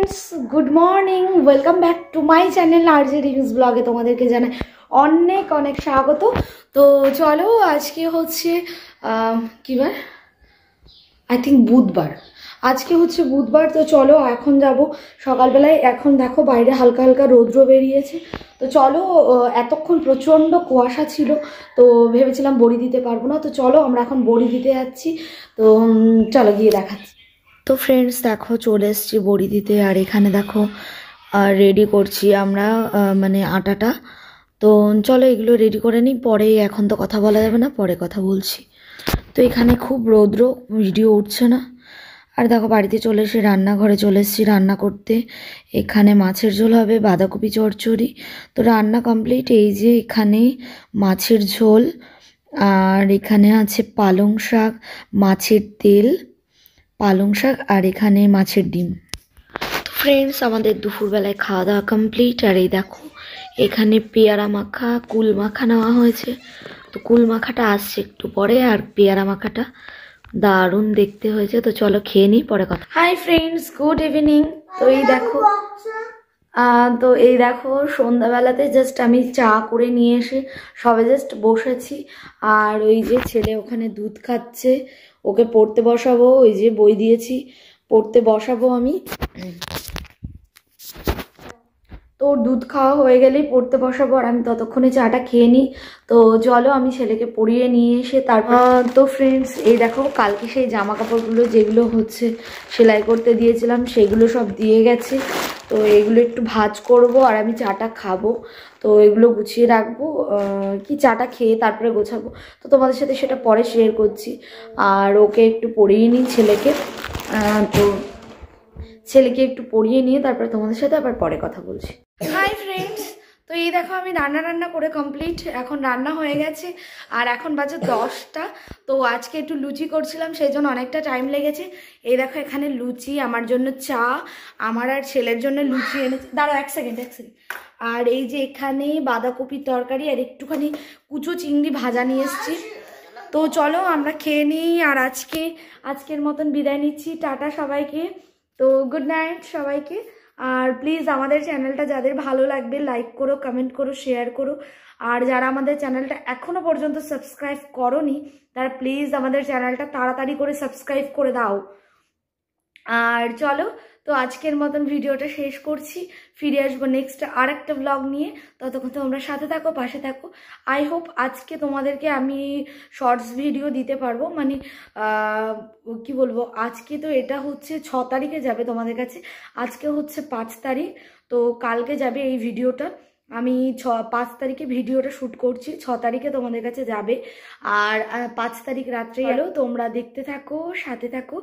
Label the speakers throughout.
Speaker 1: Friends good morning welcome back to my channel RJ reviews ब्लगे তোমাদেরকে জানাই অনেক অনেক স্বাগত। তো চলো আজকে হচ্ছে কি বার আই থিঙ্ক বুধবার, আজকে হচ্ছে বুধবার। তো চলো এখন যাব সকালবেলায়। এখন দেখো বাইরে হালকা হালকা রৌদ্র বেরিয়েছে। তো চলো এতক্ষণ প্রচণ্ড কুয়াশা ছিল, তো ভেবেছিলাম বড়ি দিতে পারবো না। তো চলো আমরা এখন বড়ি দিতে যাচ্ছি। তো চলো গিয়ে দেখাচ্ছি। তো ফ্রেন্ডস দেখো চলে এসেছি বড়ি দিতে, আর এখানে দেখো রেডি করছি আমরা মানে আটাটা। তো চলো এগুলো রেডি করে নিই, পরে এখন তো কথা বলা যাবে না, পরে কথা বলছি। তো এখানে খুব রৌদ্র, ভিডিও উঠছে না। আর দেখো বাড়িতে চলে এসে রান্নাঘরে চলে এসেছি রান্না করতে। এখানে মাছের ঝোল হবে, বাঁধাকপি চচ্চড়ি। তো রান্না কমপ্লিট। এই যে এখানে মাছের ঝোল, আর এখানে আছে পালং শাক, মাছের তেল, পালং শাক, আর এখানে মাছের ডিম। তো ফ্রেন্ডস আমাদের দুপুরবেলায় খাওয়া দাওয়া কমপ্লিট। আর এই দেখো এখানে পেয়ারা মাখা, কুল মাখা নেওয়া হয়েছে। তো কুল মাখাটা আসছে একটু পরে, আর পেয়ারা মাখাটা দারুণ দেখতে হয়েছে। তো চলো খেয়ে নিই, পরে কথা। Hi friends, good evening. তো এই দেখো সন্ধ্যাবেলাতে জাস্ট আমি চা করে নিয়ে এসে সবে জাস্ট বসেছি। আর ওই যে ছেলে ওখানে দুধ খাচ্ছে, ওকে পড়তে বসাবো। ওই যে বই দিয়েছি, পড়তে বসাবো আমি। তো ওর দুধ খাওয়া হয়ে গেলেই পড়তে বসাবো, আর আমি ততক্ষণে চাটা খেয়ে নিই। তো চলো আমি ছেলেকে পড়িয়ে নিয়ে এসে তারপর। তো ফ্রেন্ডস এই দেখো কালকে সেই জামা কাপড়গুলো যেগুলো হচ্ছে সেলাই করতে দিয়েছিলাম সেগুলো সব দিয়ে গেছে। তো এগুলো একটু ভাঁজ করব, আর আমি চাটা খাবো। তো এগুলো গুছিয়ে রাখবো, কি চাটা খেয়ে তারপরে গোছাবো। তো তোমাদের সাথে সেটা পরে শেয়ার করছি। আর ওকে একটু পড়িয়ে নিই ছেলেকে। তো ছেলেকে একটু পড়িয়ে নিয়ে তারপরে তোমাদের সাথে আবার পরে কথা বলছি। হাই ফ্রেন্ডস, তো এই দেখো আমি রান্না করে কমপ্লিট। এখন রান্না হয়ে গেছে, আর এখন বাজে 10টা। তো আজকে একটু লুচি করছিলাম, সেই জন্য অনেকটা টাইম লেগেছে। এই দেখো এখানে লুচি, আমার জন্য চা, আমার আর ছেলের জন্য লুচি এনেছে। দাঁড়াও এক সেকেন্ড। আর এই যে এখানে বাঁধাকপির তরকারি, আর একটুখানি কুচো চিংড়ি ভাজা নিয়ে এসেছি। তো চলো আমরা খেয়ে নিই, আর আজকের মতন বিদায় নিচ্ছি। টাটা সবাইকে। তো গুড নাইট সবাইকে। আর প্লিজ আমাদের চ্যানেলটা যাদের ভালো লাগবে লাইক করো, কমেন্ট করো, শেয়ার করো। আর যারা আমাদের চ্যানেলটা এখনো পর্যন্ত সাবস্ক্রাইব করোনি তারা প্লিজ আমাদের চ্যানেলটা তাড়াতাড়ি করে সাবস্ক্রাইব করে দাও। আর চলো তো আজকের মতন ভিডিওটা শেষ করছি, ফিরে আসবো নেক্সট আর একটা ব্লগ নিয়ে। ততক্ষণ তোমরা সাথে থাকো, পাশে থাকো। আই হোপ আজকে তোমাদেরকে আমি শর্টস ভিডিও দিতে পারবো, মানে কি বলবো, আজকে তো এটা হচ্ছে 6 তারিখে যাবে তোমাদের কাছে, আজকে হচ্ছে 5 তারিখ। তো কালকে যাবে এই ভিডিওটা। আমি 5 তারিখে ভিডিওটা শ্যুট করছি, 6 তারিখে তোমাদের কাছে যাবে। আর 5 তারিখ রাত্রে এলো। তোমরা দেখতে থাকো, সাথে থাকো।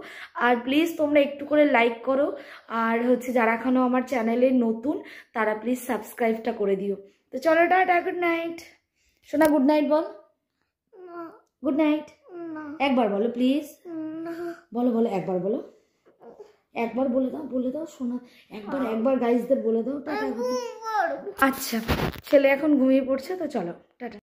Speaker 1: আর প্লিজ তোমরা একটু করে লাইক করো, আর হচ্ছে যারা এখনো আমার চ্যানেলে নতুন তারা প্লিজ সাবস্ক্রাইবটা করে দিও। তো চলো টাটা, গুড নাইট। সোনা গুড নাইট বল, গুড নাইট একবার বলো প্লিজ। বলো একবার বলো, একবার বলে দাও সোনা, একবার গাইজদের বলে দাও টাটা। আচ্ছা ছেলে এখন ঘুমিয়ে পড়ছে, তো চলো টাটা।